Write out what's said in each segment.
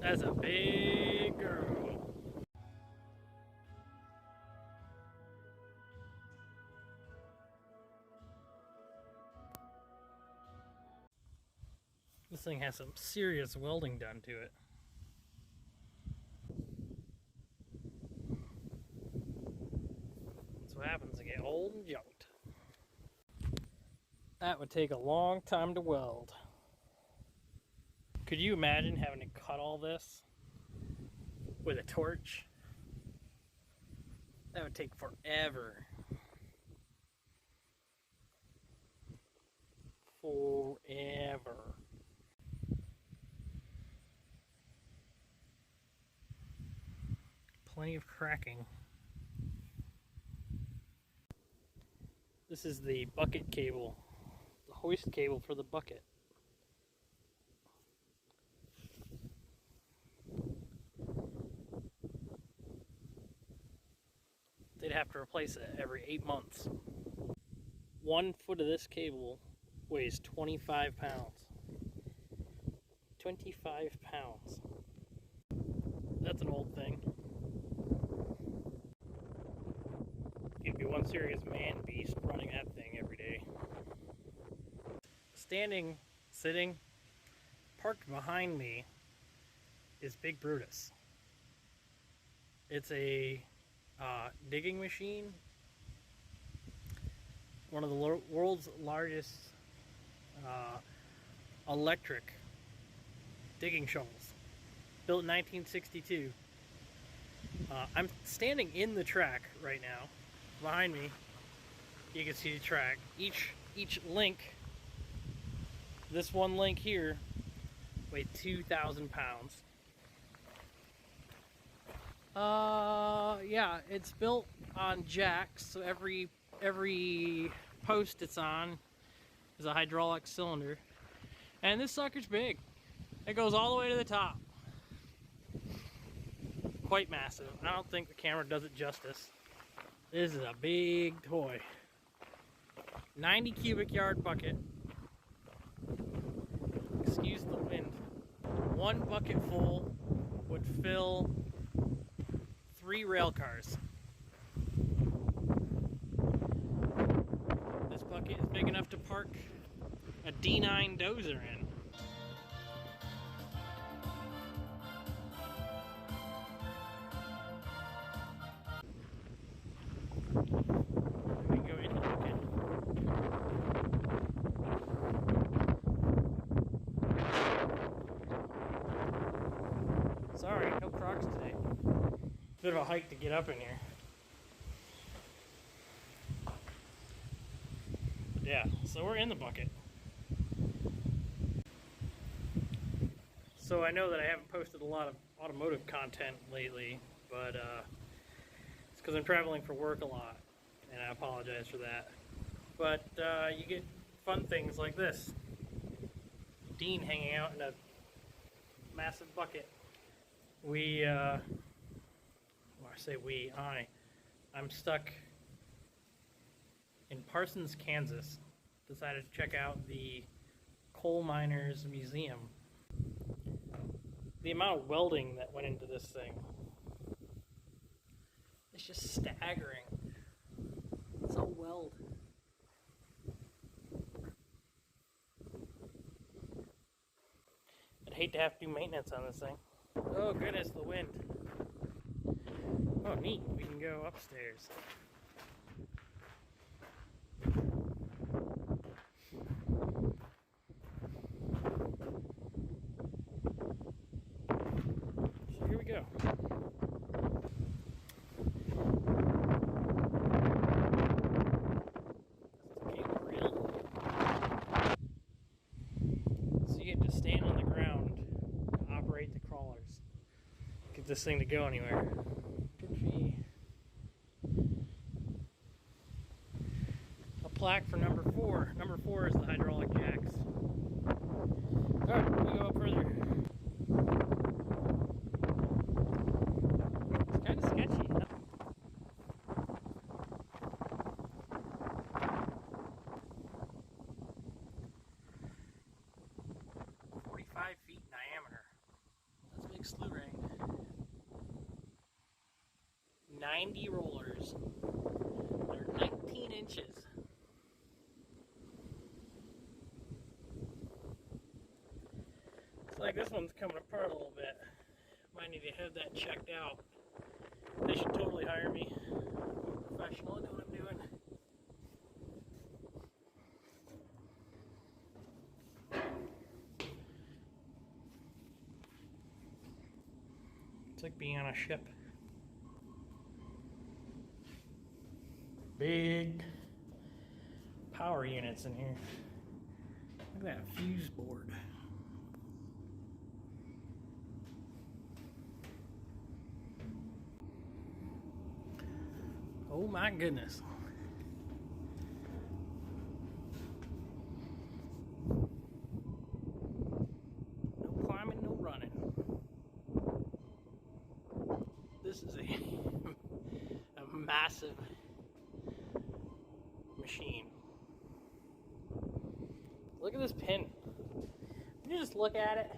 That's a big girl. This thing has some serious welding done to it. That's what happens to get old and junked. That would take a long time to weld. Could you imagine having to cut all this with a torch? That would take forever. Forever. Plenty of cracking. This is the bucket cable, the hoist cable for the bucket. They'd have to replace it every 8 months. 1 foot of this cable weighs 25 pounds. 25 pounds. That's an old thing. You'd be one serious man beast running that thing every day. Standing, sitting, parked behind me is Big Brutus. It's a digging machine. One of the world's largest electric digging shovels. Built in 1962. I'm standing in the track right now. Behind me, you can see the track. Each link, this one link here, weighed 2,000 pounds. Yeah, it's built on jacks, so every post it's on is a hydraulic cylinder. And this sucker's big. It goes all the way to the top. Quite massive. I don't think the camera does it justice. This is a big toy. 90 cubic yard bucket. Excuse the wind. One bucket full would fill 3 rail cars. This bucket is big enough to park a D9 dozer in. We can go in and look in. Sorry, no Crocs today. Bit of a hike to get up in here. But yeah, so we're in the bucket. So I know that I haven't posted a lot of automotive content lately, but it's because I'm traveling for work a lot, and I apologize for that. But you get fun things like this. Dean hanging out in a massive bucket. I'm stuck in Parsons, Kansas. Decided to check out the Coal Miners Museum. The amount of welding that went into this thing, it's just staggering. It's all weld. I'd hate to have to do maintenance on this thing. Oh goodness, the wind. Oh neat, we can go upstairs. So here we go. This is a cable reel. So you get to stand on the ground and operate the crawlers. Get this thing to go anywhere. A plaque for number 4. Number 4 is the hydraulic jacks. Alright, we go up further. It's kind of sketchy, huh? "45 feet in diameter." That's big. big slew ring. 90 rollers. They're 19 inches. It's like this one's coming apart a little bit. Might need to have that checked out. They should totally hire me. I'm a professional at what I'm doing. It's like being on a ship. Big power units in here. Look at that fuse board. Oh my goodness. No climbing, no running. This is a massive machine. Look at this pin. You just look at it.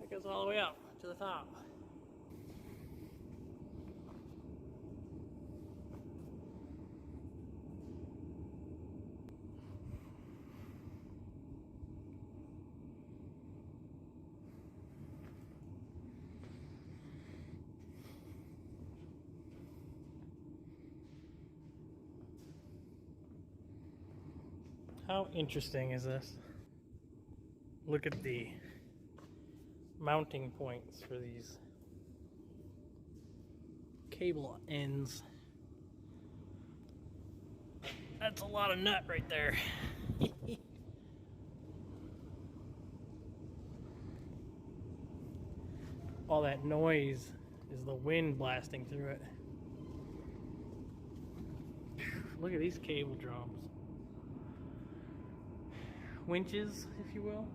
It goes all the way up to the top. How interesting is this? Look at the mounting points for these cable ends. That's a lot of nut right there. All that noise is the wind blasting through it. Look at these cable drums. Winches, if you will.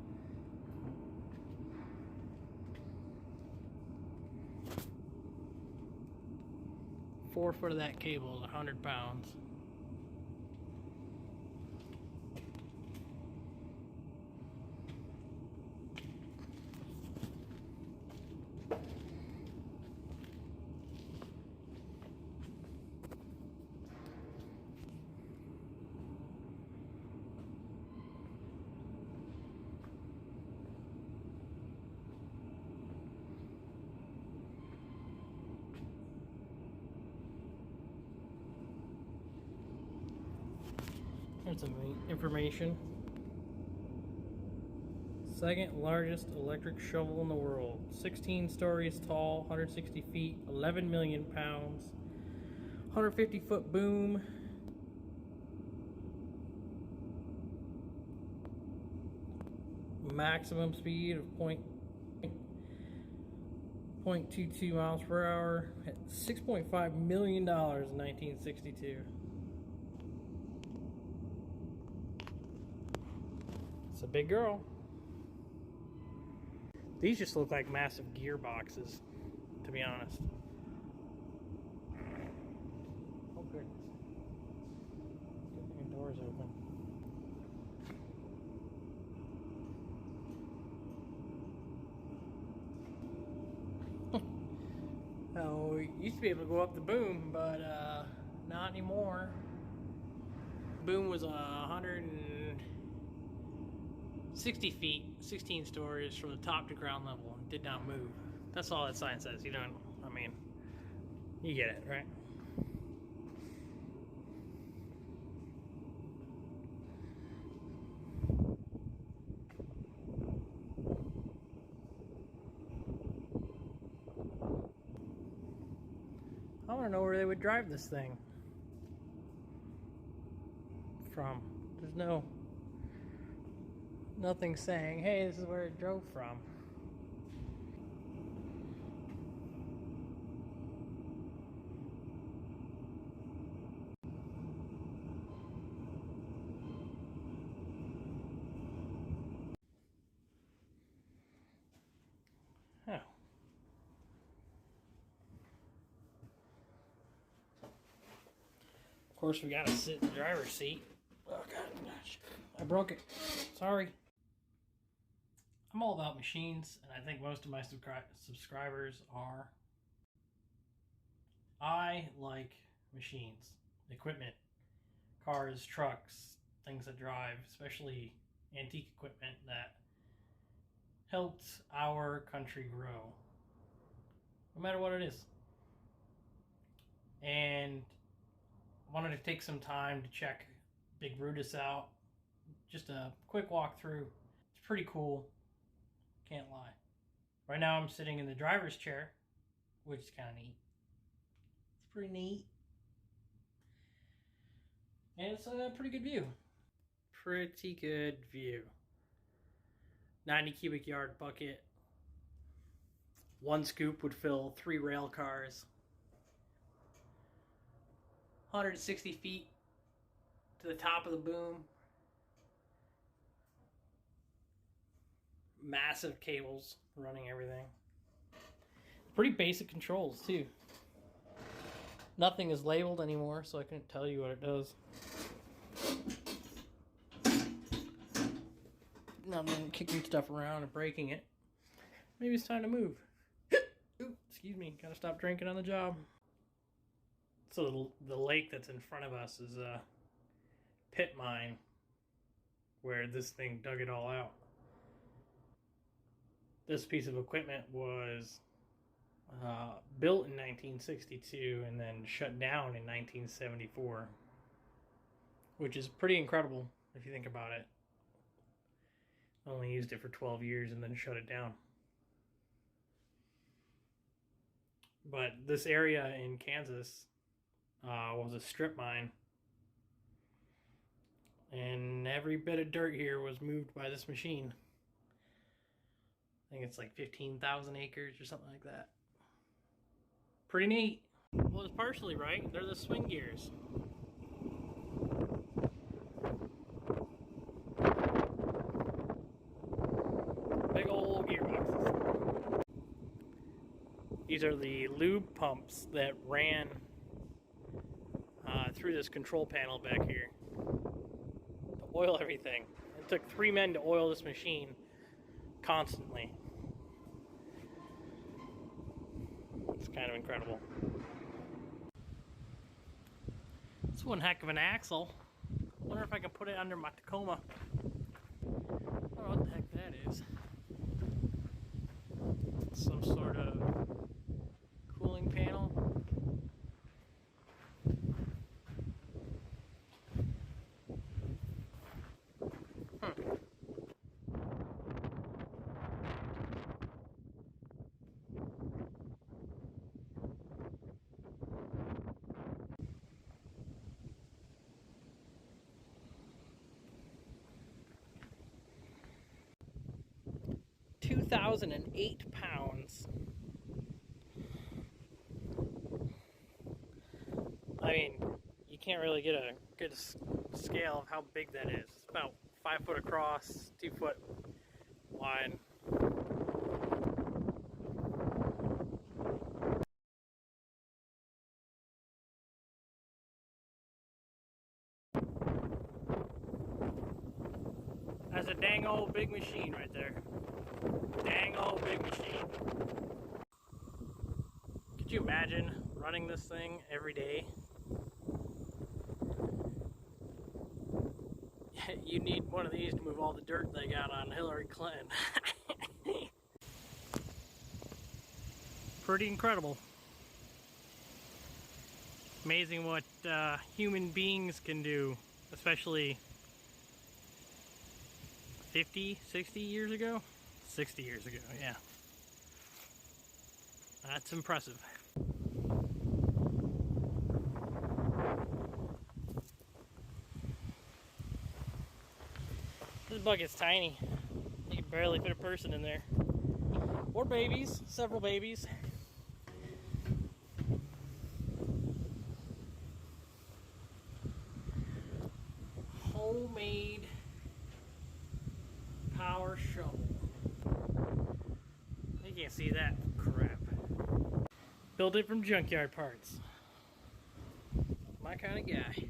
Four foot of that cable is 100 pounds. Here's some information. Second largest electric shovel in the world. 16 stories tall, 160 feet, 11 million pounds. 150 foot boom. Maximum speed of 0.22 miles per hour. At $6.5 million in 1962. It's a big girl. These just look like massive gearboxes, to be honest. Oh goodness. Good thing the door's open. Oh, we used to be able to go up the boom, but not anymore. Boom was 160 feet, 16 stories from the top to ground level, and did not move. That's all that sign says. You don't, I mean, you get it, right? I want to know where they would drive this thing from. There's nothing saying, hey, this is where it drove from. Oh. Of course, we gotta sit in the driver's seat. Oh, God, gosh. I broke it. Sorry. I'm all about machines, and I think most of my subscribers are. I like machines, equipment, cars, trucks, things that drive, especially antique equipment that helped our country grow, no matter what it is. And I wanted to take some time to check Big Brutus out. Just a quick walkthrough. It's pretty cool. Can't lie. Right now I'm sitting in the driver's chair, which is kind of neat. It's pretty neat. And it's a pretty good view. Pretty good view. 90 cubic yard bucket. One scoop would fill 3 rail cars. 160 feet to the top of the boom. Massive cables running everything. Pretty basic controls too. Nothing is labeled anymore, so I couldn't tell you what it does. Now I'm kicking stuff around and breaking it. Maybe it's time to move. Ooh, excuse me, gotta stop drinking on the job. So the lake that's in front of us is a pit mine where this thing dug it all out. This piece of equipment was built in 1962 and then shut down in 1974, which is pretty incredible if you think about it. Only used it for 12 years and then shut it down. But this area in Kansas was a strip mine, and every bit of dirt here was moved by this machine. I think it's like 15,000 acres or something like that. Pretty neat. Well, it's partially right. They're the swing gears. Big old gearboxes. These are the lube pumps that ran through this control panel back here to oil everything. It took 3 men to oil this machine constantly. It's kind of incredible. It's one heck of an axle. I wonder if I can put it under my Tacoma. I don't know what the heck that is. Some sort of cooling panel. 2,008 pounds. I mean, you can't really get a good scale of how big that is. It's about 5 foot across, 2 foot wide. That's a dang old big machine right there. Dang old big machine. Could you imagine running this thing every day? You need one of these to move all the dirt they got on Hillary Clinton. Pretty incredible. Amazing what human beings can do, especially 50, 60 years ago? 60 years ago, yeah. That's impressive. This bucket's tiny. You can barely fit a person in there. Or babies, several babies. Homemade power shovel. You can't see that crap. Built it from junkyard parts. My kind of guy.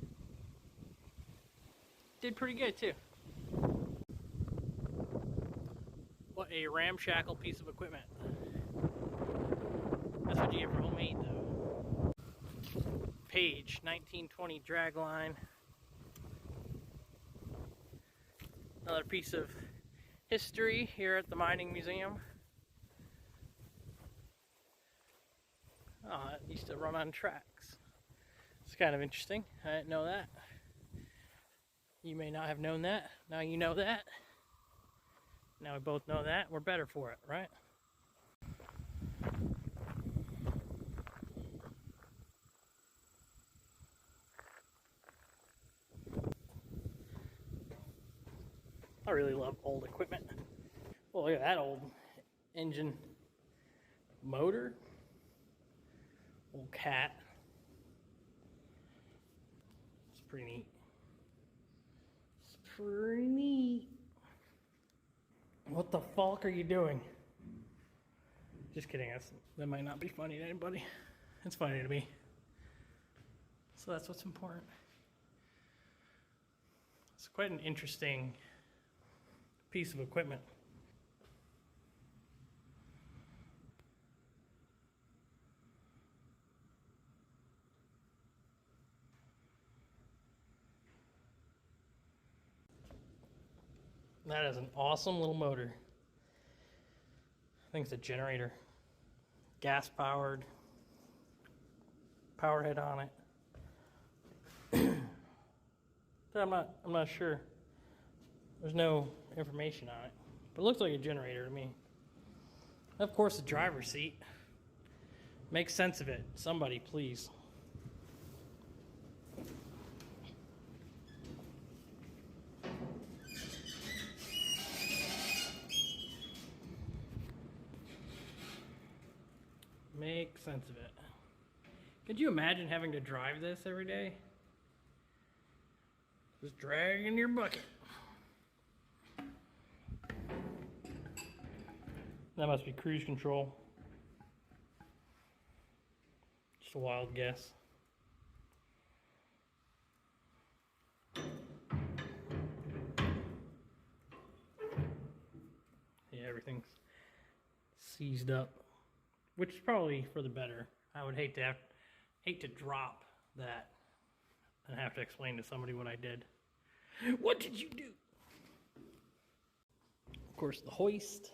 Did pretty good too. What a ramshackle piece of equipment. That's what you get for homemade, though. Page, 1920 dragline. Another piece of history here at the mining museum. Oh, it used to run on tracks. It's kind of interesting. I didn't know that. You may not have known that. Now you know that. Now we both know that. We're better for it, right? I really love old equipment. Well, look at that old engine motor. Old cat. It's pretty neat. It's pretty neat. What the fuck are you doing? Just kidding. That might not be funny to anybody. It's funny to me. So that's what's important. It's quite an interesting piece of equipment. That is an awesome little motor. I think it's a generator. Gas powered. Power head on it. But I'm not sure. There's no information on it. But it looks like a generator to me. Of course, the driver's seat. Make sense of it. Somebody, please. Make sense of it. Could you imagine having to drive this every day? Just dragging your bucket. That must be cruise control. Just a wild guess. Yeah, everything's seized up. Which is probably for the better. I would hate to drop that and have to explain to somebody what I did. What did you do? Of course, the hoist.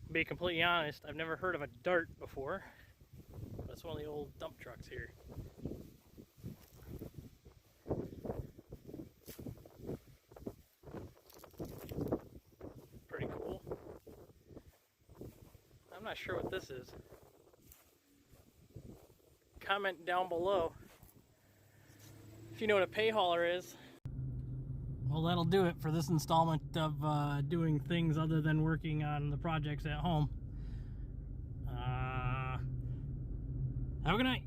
To be completely honest, I've never heard of a dart before. That's one of the old dump trucks here. Pretty cool. I'm not sure what this is. Comment down below if you know what a pay hauler is. Well, that'll do it for this installment of doing things other than working on the projects at home. Have a good night.